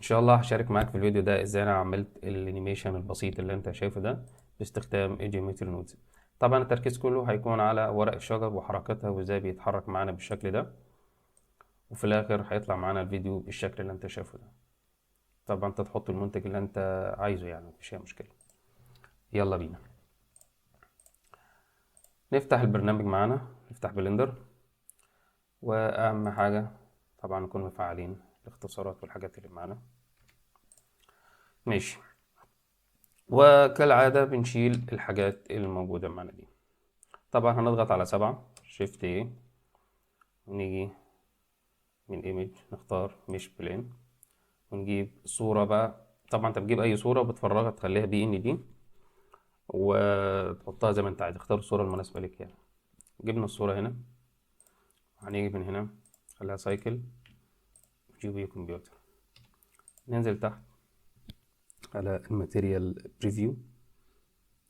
ان شاء الله هشارك معاك في الفيديو ده ازاي انا عملت الانيميشن البسيط اللي انت شايفه ده باستخدام الجيومتري نودز. طبعا التركيز كله هيكون على ورق الشجر وحركتها وازاي بيتحرك معانا بالشكل ده، وفي الاخر هيطلع معانا الفيديو بالشكل اللي انت شايفه ده. طبعا انت تحط المنتج اللي انت عايزه، يعني مفيش اي مشكله. يلا بينا نفتح البرنامج معانا، نفتح بلندر، واهم حاجه طبعا نكون مفعلين الاختصارات والحاجات اللي معانا. ماشي، وكالعادة بنشيل الحاجات الموجودة معانا دي. طبعا هنضغط على 7 شيفت ايه، ونيجي من ايمج نختار مش بلين، ونجيب صورة بقى. طبعا انت بتجيب اي صورة بتفرغها تخليها بي ان دي وتحطها زي ما انت عايز، تختار الصورة المناسبة لك يعني. جبنا الصورة هنا، هنيجي من هنا نخليها سايكل جي بي كمبيوتر، ننزل تحت على الماتيريال بريفيو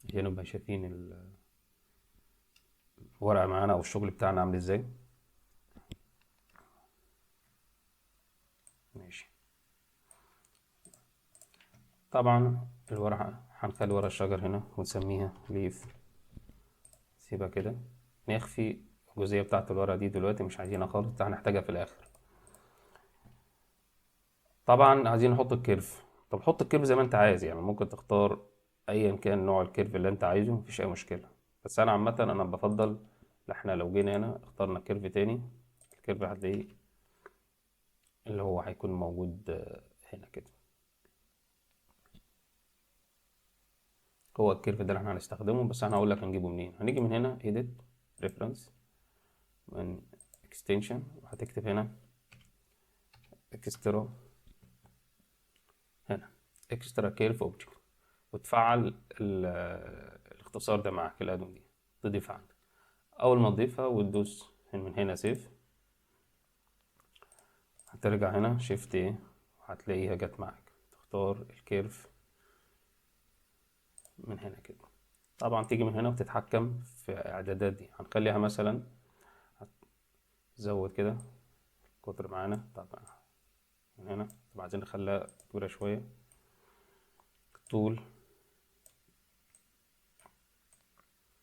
عشان نبقى شايفين الورقة معانا او الشغل بتاعنا عامل ازاي. ماشي، طبعا الورقة هنخلي ورق الشجر هنا ونسميها ليف، سيبها كده. نخفي الجزئية بتاعة الورقة دي دلوقتي، مش عايزينها خالص، هنحتاجها في الآخر. طبعا عايزين نحط الكيرف. طب حط الكيرف زي ما انت عايز، يعني ممكن تختار ايا كان نوع الكيرف اللي انت عايزه، مفيش اي مشكلة. بس انا عامة انا بفضل، احنا لو جينا هنا اخترنا كيرف تاني، الكيرف هتلاقيه اللي هو هيكون موجود هنا كده. هو الكيرف ده اللي احنا هنستخدمه، بس انا هقول لك هنجيبه منين. هنيجي من هنا edit reference، من extension، وهتكتب هنا extra، هنا extra curve object، وتفعل الاختصار ده معاك، الادون دي تضيفها عندك. اول ما تضيفها وتدوس من هنا سيف، هترجع هنا شيفت ايه وهتلاقيها جت معاك. تختار الكيرف من هنا كده. طبعا تيجي من هنا وتتحكم في اعدادات دي، هنخليها مثلا تزود كده قطر معانا. طبعا من هنا طبعا عايزين نخليها كبيرة شوية، طول،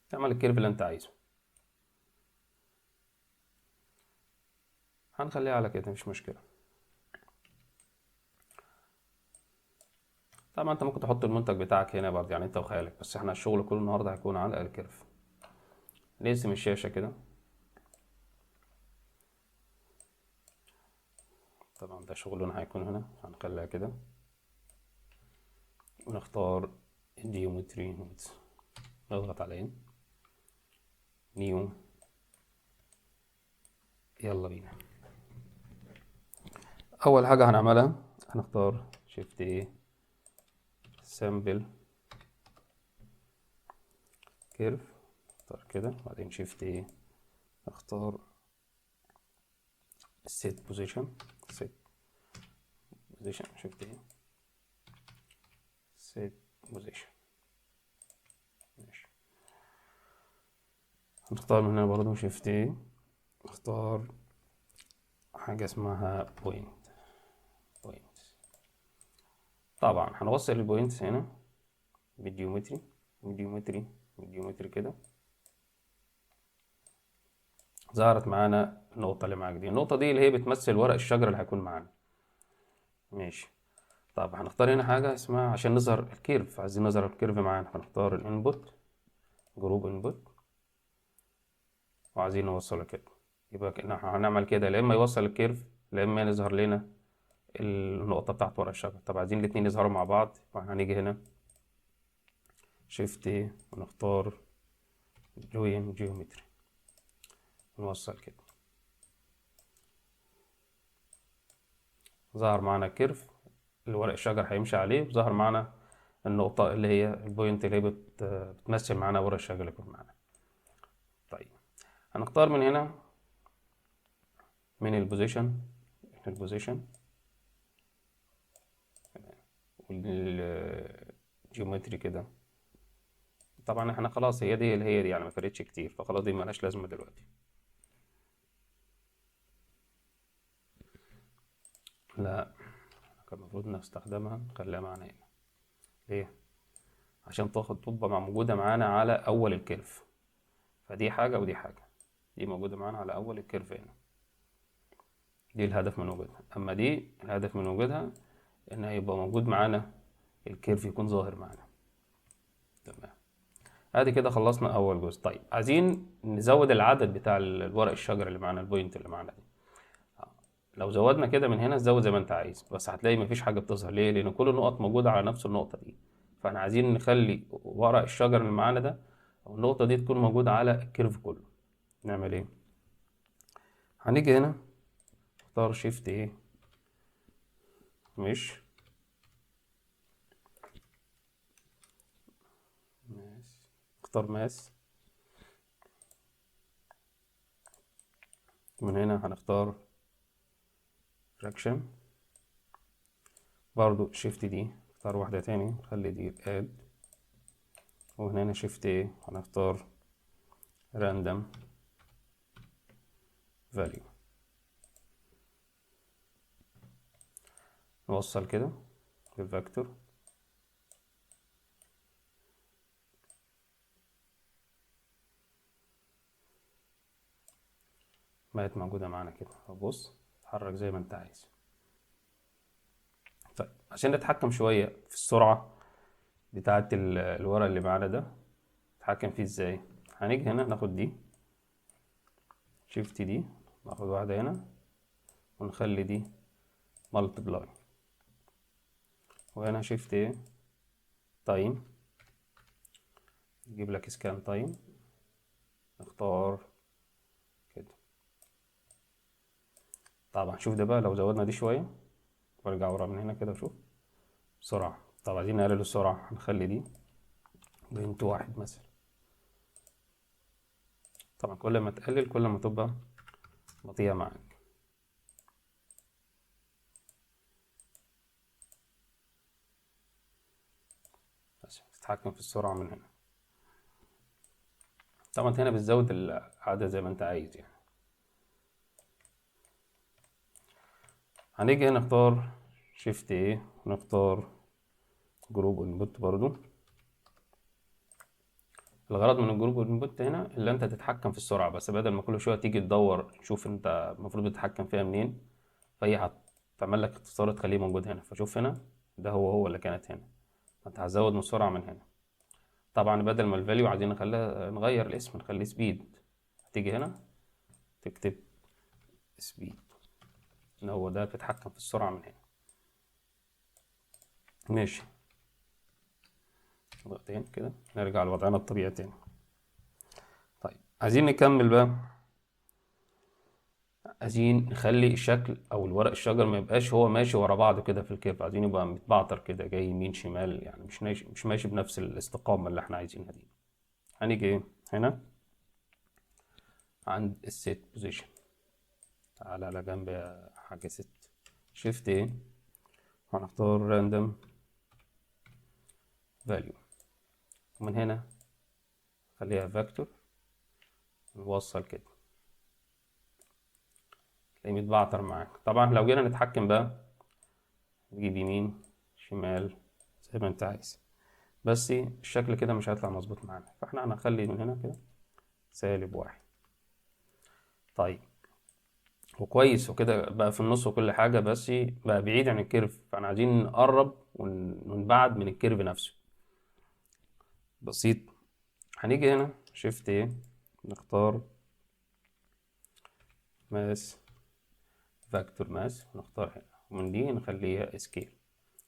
تعمل الكيرف اللي انت عايزه. هنخليها على كده مش مشكلة. طبعا انت ممكن تحط المنتج بتاعك هنا برضه، يعني انت وخيالك، بس احنا الشغل كله النهارده هيكون على الكيرف. نقسم الشاشة كده. طبعا ده شغلنا هيكون هنا، هنخليها كده ونختار الجيومتري نودز، نضغط عليه نيو. يلا بينا. اول حاجة هنعملها هنختار شيفت ايه سامبل كيرف، نختار كده، وبعدين شيفت ايه نختار set position، set position، شيفت ايه set position. ماشي، هنختار من هنا برضو شيفت ايه، نختار حاجة اسمها بوينت. طبعا هنوصل البوينتس هنا بالجيومتري، بالجيومتري كده. ظهرت معانا النقطة اللي معاك دي، النقطة دي اللي هي بتمثل ورق الشجرة اللي هيكون معانا. ماشي، طب هنختار هنا حاجة اسمها عشان نظهر الكيرف، عايزين نظهر الكيرف معانا، هنختار الانبوت، جروب انبوت، وعايزين نوصله كده. يبقى كده هنعمل كده، لا اما يوصل الكيرف لا اما يظهر لنا النقطة بتاعت ورق الشجرة. طب عايزين الاتنين يظهروا مع بعض، فهنيجي هنا شيفت ايه ونختار جوين جيومتري، نوصل كده. ظهر معانا كيرف اللي ورق الشجر هيمشي عليه، وظهر معانا النقطة اللي هي البوينت اللي هي بتمثل معانا ورق الشجر اللي يكون معانا. طيب هنختار من هنا من البوزيشن والجيومتري كده. طبعا احنا خلاص هي دي اللي هي دي، يعني ما فرقتش كتير، فخلاص دي ملهاش لازمة دلوقتي. لا، كان المفروض المفروض نستخدمها نخليها معانا هنا. ليه؟ عشان تبقى موجودة معانا على أول الكيرف، فدي حاجة ودي حاجة. دي موجودة معانا على أول الكيرف هنا، دي الهدف من وجودها. أما دي الهدف من وجودها إن هيبقى موجود معانا الكيرف يكون ظاهر معانا. تمام، ادي كده خلصنا اول جزء. طيب عايزين نزود العدد بتاع الورق الشجر اللي معانا، البوينت اللي معانا دي. لو زودنا كده من هنا تزود زي ما انت عايز، بس هتلاقي مفيش حاجه بتظهر. ليه؟ لان كل النقط موجوده على نفس النقطه دي. فاحنا عايزين نخلي ورق الشجر اللي معانا ده او النقطه دي تكون موجوده على الكيرف كله. نعمل ايه؟ هنيجي هنا نختار شيفت ايه، مش ماس، اختار ماس. من هنا هنختار فراكشن، برضو شيفت دي، اختار واحدة تاني نخلي دي اد. وهنا شيفت ايه هنختار راندوم فاليو. نوصل كده بالفاكتور. بقت موجودة معانا كده، بص اتحرك زي ما انت عايز. طيب عشان نتحكم شوية في السرعة بتاعة الورق اللي معانا ده، نتحكم فيه ازاي؟ هنيجي هنا ناخد دي شيفت دي، ناخد واحدة هنا ونخلي دي مالتبلاي. وهنا شيفت ايه تايم، يجيب لك سكان تايم، نختار كده. طبعا شوف ده بقى، لو زودنا دي شوية وارجع ورا من هنا كده وشوف بسرعة. طب عايزين نقلل السرعة، هنخلي دي بنت واحد مثلا. طبعا كل ما تقلل كل ما تبقى بطيئة معاك. بس تتحكم في السرعة من هنا. طبعا هنا بتزود العدد زي ما انت عايز يعني. هنيجي هنا نختار شيفت ايه ونختار جروب انبوت. برضو الغرض من الجروب انبوت هنا اللي انت تتحكم في السرعة، بس بدل ما كل شوية تيجي تدور تشوف انت المفروض تتحكم فيها منين، فهي هتعمل لك اختصار تخليه موجود هنا. فشوف هنا ده هو اللي كانت هنا، انت هتزود من السرعة من هنا. طبعا بدل ما الفاليو عايزين نخليها، نغير الاسم نخليه سبيد، هتيجي هنا تكتب سبيد، ان هو ده بتتحكم في السرعة من هنا. ماشي، نقطتين كده نرجع لوضعنا الطبيعي تاني. طيب عايزين نكمل بقى، عايزين نخلي الشكل او الورق الشجر ما يبقاش هو ماشي ورا بعض كده في الكيرف، عايزين يبقى متبعتر كده جاي يمين شمال، يعني مش ماشي بنفس الاستقامة اللي احنا عايزينها دي. هنيجي ايه هنا عند السيت بوزيشن، تعالى على جنب يا حاجة ست، شيفت ايه هنختار راندوم فاليو. ومن هنا خليها فاكتور، نوصل كده تلاقيه متبعتر معاك. طبعا لو جينا نتحكم بقى نجيب يمين شمال زي ما انت عايز، بس الشكل كده مش هيطلع مظبوط معانا، فاحنا هنخلي من هنا كده -1. طيب وكويس وكده بقى في النص وكل حاجة، بس بقى بعيد عن الكيرف، فاحنا عايزين نقرب ونبعد من الكيرف نفسه. بسيط، هنيجي هنا شيفت ايه نختار ماس، فاكتور ماس، ونختار هنا ومن دي نخليها سكيل.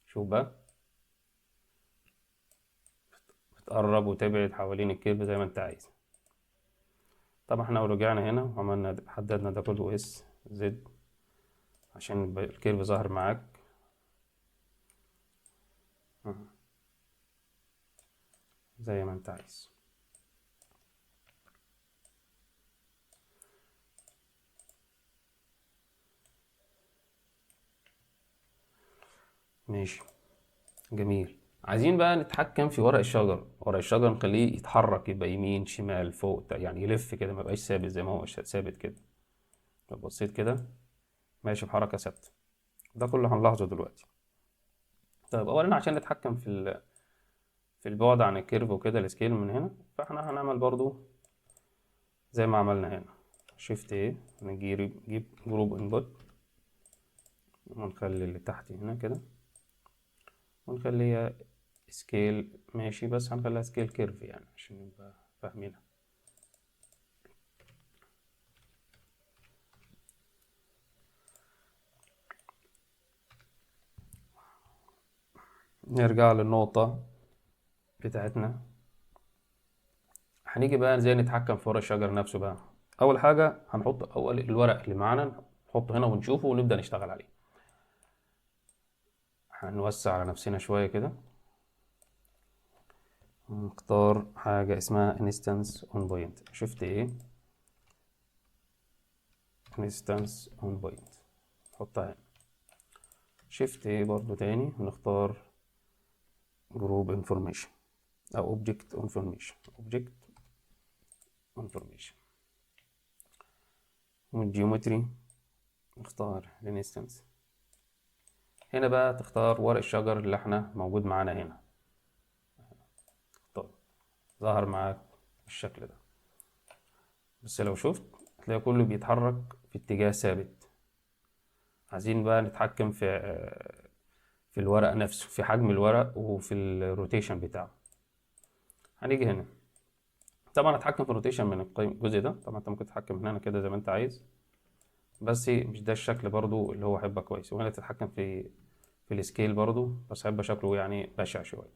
شوف بقى بتقرب وتبعد حوالين الكيرف زي ما انت عايز. طبعا احنا لو رجعنا هنا وعملنا حددنا ده كله اس زد عشان يبقى الكيرف ظاهر معاك. زي ما انت عايز. ماشي جميل. عايزين بقى نتحكم في ورق الشجر. ورق الشجر نخليه يتحرك، يبقى يمين شمال فوق، يعني يلف كده، ما يبقاش ثابت زي ما هو ثابت كده. لو بصيت كده ماشي بحركة ثابتة، ده كله هنلاحظه دلوقتي. طيب اولا عشان نتحكم في البعد عن الكيرف وكده السكيل من هنا، فاحنا هنعمل برضو زي ما عملنا هنا، شيفت ايه، نجيب جروب انبوت، ونخلي اللي تحت هنا كده، ونخليها سكيل ماشي، بس هنخليها سكيل كيرف يعني عشان نبقى فاهمينها. نرجع للنقطة بتاعتنا، هنيجي بقى ازاي نتحكم في ورق الشجر نفسه بقى. اول حاجة هنحط اول الورق اللي معانا نحطه هنا ونشوفه ونبدأ نشتغل عليه. هنوسع على نفسنا شوية كده، نختار حاجة اسمها instance on point، شفت ايه instance on point، نحطها هنا. شيفت ايه برضو تاني، نختار جروب انفورميشن او اوبجكت انفورميشن، اوبجكت انفورميشن، والجيومتري نختار الانستنس. هنا بقى تختار ورق الشجر اللي احنا موجود معانا هنا، اختار، ظهر معاك بالشكل ده، بس لو شفت هتلاقي كله بيتحرك في اتجاه ثابت. عايزين بقى نتحكم في الورق نفسه، في حجم الورق وفي الروتيشن بتاعه. هنيجي هنا، طبعا اتحكم في الروتيشن من الجزء ده، طبعا انت ممكن تتحكم من هنا كده زي ما انت عايز، بس مش ده الشكل برضو اللي هو هيبقى كويس. وهنا تتحكم في السكيل برضو، بس هيبقى شكله يعني بشع شويه.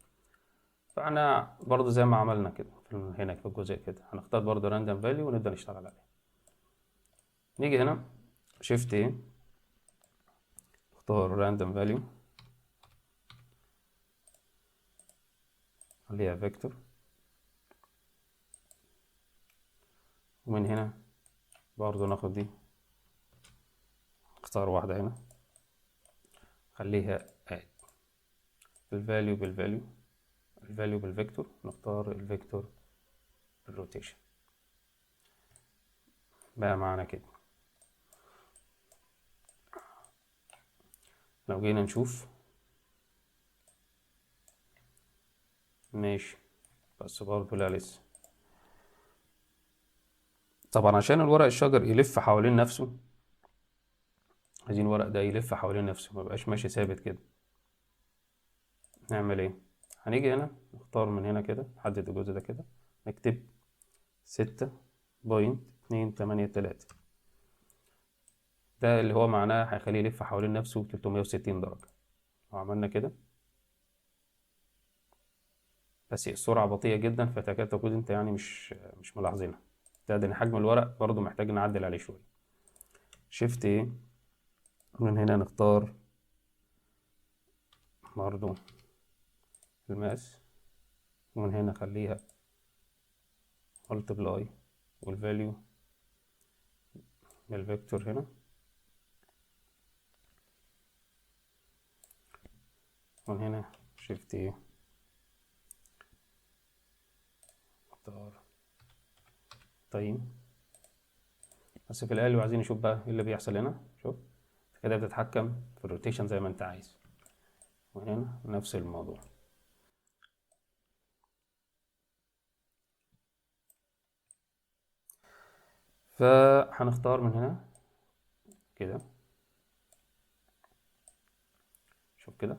فانا برضو زي ما عملنا كده هنا في الجزء كده، هنختار برضو راندوم فاليو ونبدا نشتغل عليه. نيجي هنا شيفت ايه، نختار راندوم فاليو، خليها فيكتور، ومن هنا برضو ناخد دي، نختار واحده هنا خليها اد، الفاليو بالفاليو، الفاليو بالفيكتور، نختار الفيكتور بالروتيشن. بقى معانا كده. لو جينا نشوف ماشي، بس برضه لا لسه. طبعا عشان الورق الشجر يلف حوالين نفسه، عايزين الورق ده يلف حوالين نفسه ميبقاش ماشي ثابت كده. نعمل ايه، هنيجي هنا نختار من هنا كده، نحدد الجزء ده كده، نكتب 6.283، ده اللي هو معناه هيخليه يلف حوالين نفسه 360 درجة. لو عملنا كده، بس السرعة بطيئة جدا، فتكاد تكون انت يعني مش ملاحظينها. ده ان حجم الورق برضو محتاج نعدل عليه شوية. شيفت ايه، من هنا نختار برضو المقاس، ومن هنا خليها multiply، والفاليو بالفيكتور هنا، ومن هنا شيفت ايه، نختار تايم. بس في الآلة عايزين نشوف بقى ايه اللي بيحصل هنا. شوف كده بتتحكم في الروتيشن زي ما انت عايز، وهنا نفس الموضوع. فهنختار من هنا كده، شوف كده،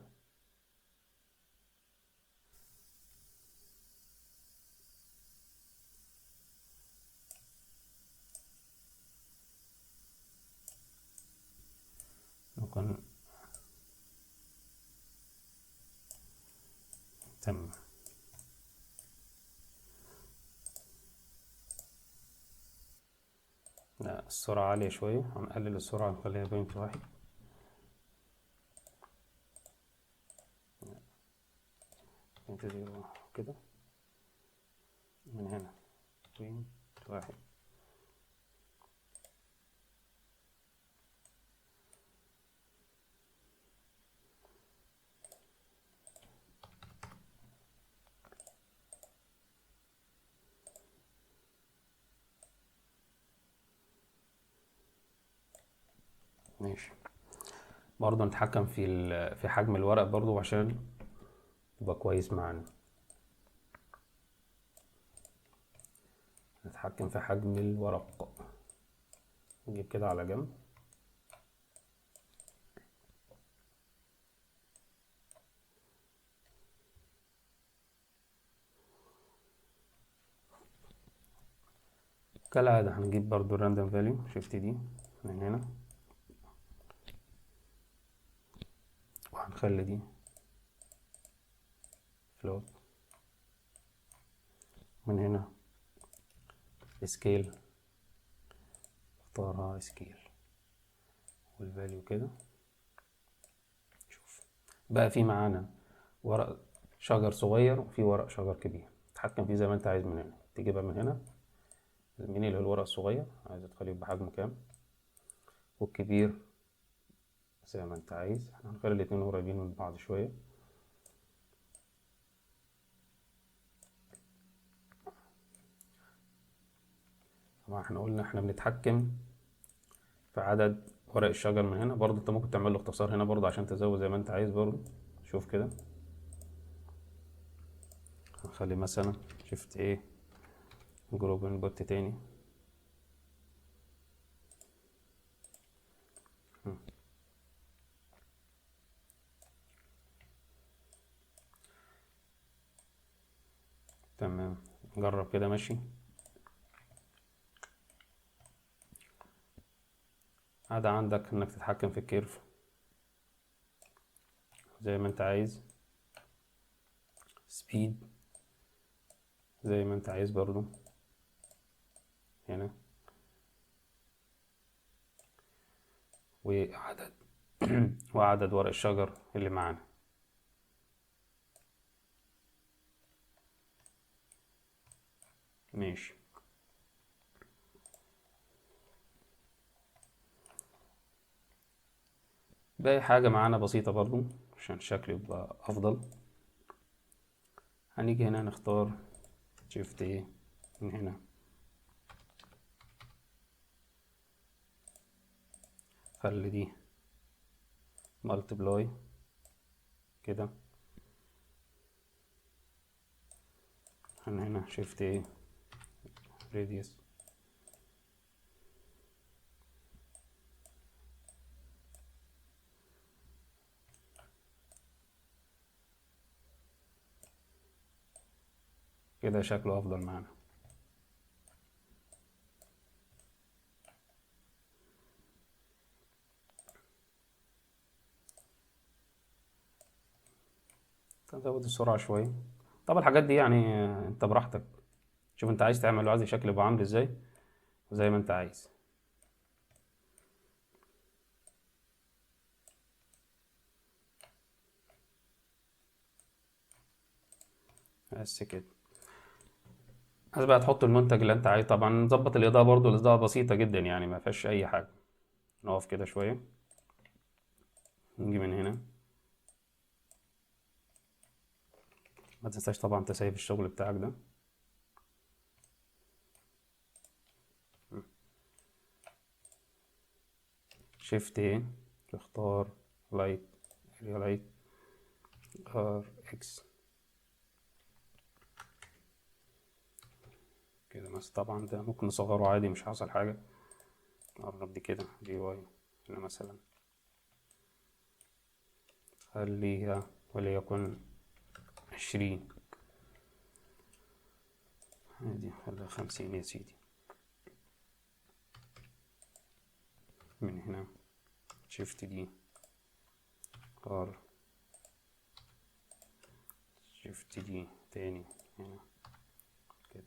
ممكن تمام. لا السرعة عالية شوية، هنقلل السرعة نخليها 0.1 كده، من هنا 0.1. ماشي. برضه نتحكم في حجم الورق برضه عشان يبقى كويس معانا. نتحكم في حجم الورق، نجيب كده على جنب. كالعادة هنجيب برضو الراندوم فاليو شيفت دي من هنا، وهنخلي دي فلوت. من هنا سكيل، اختارها سكيل، والفاليو كده. شوف بقى في معانا ورق شجر صغير وفي ورق شجر كبير، تتحكم فيه زي ما انت عايز. من هنا تجيبها من هنا، من اللي هو الورق الصغير عايز تخليه بحجم كام، والكبير زي ما انت عايز. احنا هنخلي الاتنين قريبين من بعض شوية. طبعا احنا قلنا احنا بنتحكم في عدد ورق الشجر من هنا. برضو انت ممكن تعمل له اختصار هنا برضو عشان تزود زي ما انت عايز برضو. شوف كده، هنخلي مثلا شيفت ايه جروب انبوت تاني. تمام، جرب كده ماشي. عادة عندك انك تتحكم في الكيرف زي ما انت عايز، سبيد زي ما انت عايز برضو هنا، وعدد وعدد ورق الشجر اللي معانا. ماشي. باقي حاجة معانا بسيطة برضو عشان الشكل يبقى افضل. هنيجي هنا نختار شيفت ايه من هنا، خلي دي مالتبلاي كده. هنا شيفت ايه راديوس، كده شكله افضل معانا. نزود السرعة شوية. طب الحاجات دي يعني انت براحتك، شوف انت عايز تعمل، عايز الشكل يبقى عامل ازاي زي ما انت عايز. بس كده. بس بقى تحط المنتج اللي انت عايز. طبعا نظبط الاضاءة برضو، الاضاءة بسيطة جدا يعني ما فيهاش اي حاجة. نقف كده شوية، نيجي من هنا. ما تنساش طبعا تسيب الشغل بتاعك ده. شيفت ايه، تختار لايت، اريا لايت ار اكس كده. بس طبعا ده ممكن نصغره عادي مش حصل حاجة. نقرب دي كده دي واي هنا مثلا، خليها وليكن 20. عادي خليها 50 يا سيدي. من هنا شيفت دي ار، شيفت دي تاني هنا كده.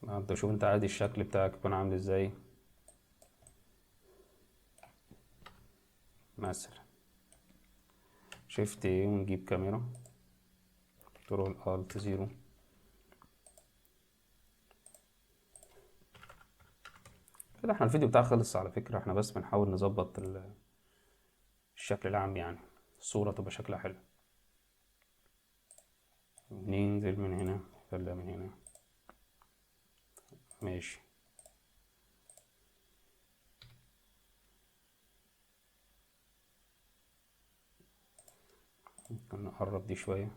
انت شوف انت عادي الشكل بتاعك يكون عامل ازاي. مثلا شيفت ايه ونجيب كاميرا، كنترول الت زيرو. كده احنا الفيديو بتاعنا خلص على فكرة. احنا بس بنحاول نظبط الشكل العام يعني، الصورة تبقى شكلها حلو. ننزل من هنا، نخليها من هنا ماشي. ممكن نقرب دي شوية.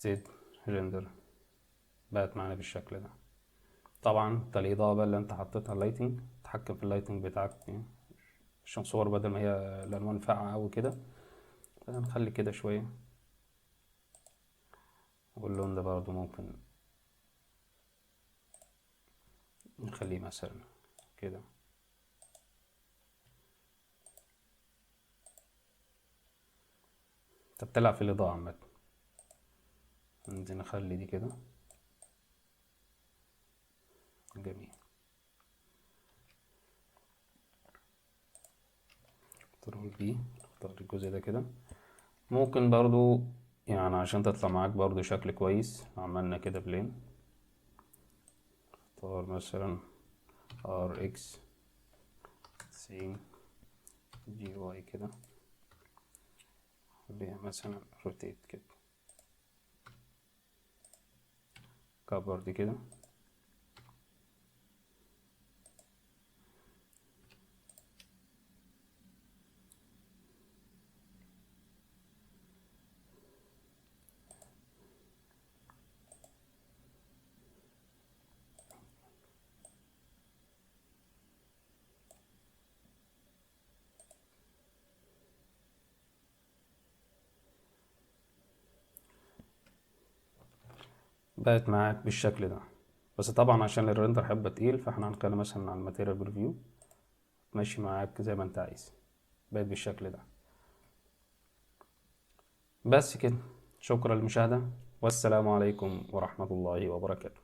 زد ريندر بقت معانا بالشكل ده. طبعا انت الاضاءة بقى اللي انت حطيتها اللايتنج، تتحكم في اللايتنج بتاعك يعني، عشان صور بدل ما هي الالوان فاقعة اوي كده، نخلي كده شوية. واللون ده برضو ممكن نخليه مثلا كده. انت بتلعب في الاضاءة عامة. ننزل نخلي دي كده. جميل. كنترول بي، نختار الجزء ده كده. ممكن برضو يعني عشان تطلع معاك برضو شكل كويس، عملنا كده بلين. اختار مثلا ار اكس سي جي واي كده، خليها مثلا روتيت كده، كبر دي كده. بقت معاك بالشكل ده. بس طبعا عشان الريندر هيبقى تقيل، فاحنا هنخلي مثلا على الماتيريال بريفيو ماشي معاك زي ما انت عايز. بقت بالشكل ده. بس كده. شكرا للمشاهدة، والسلام عليكم ورحمة الله وبركاته.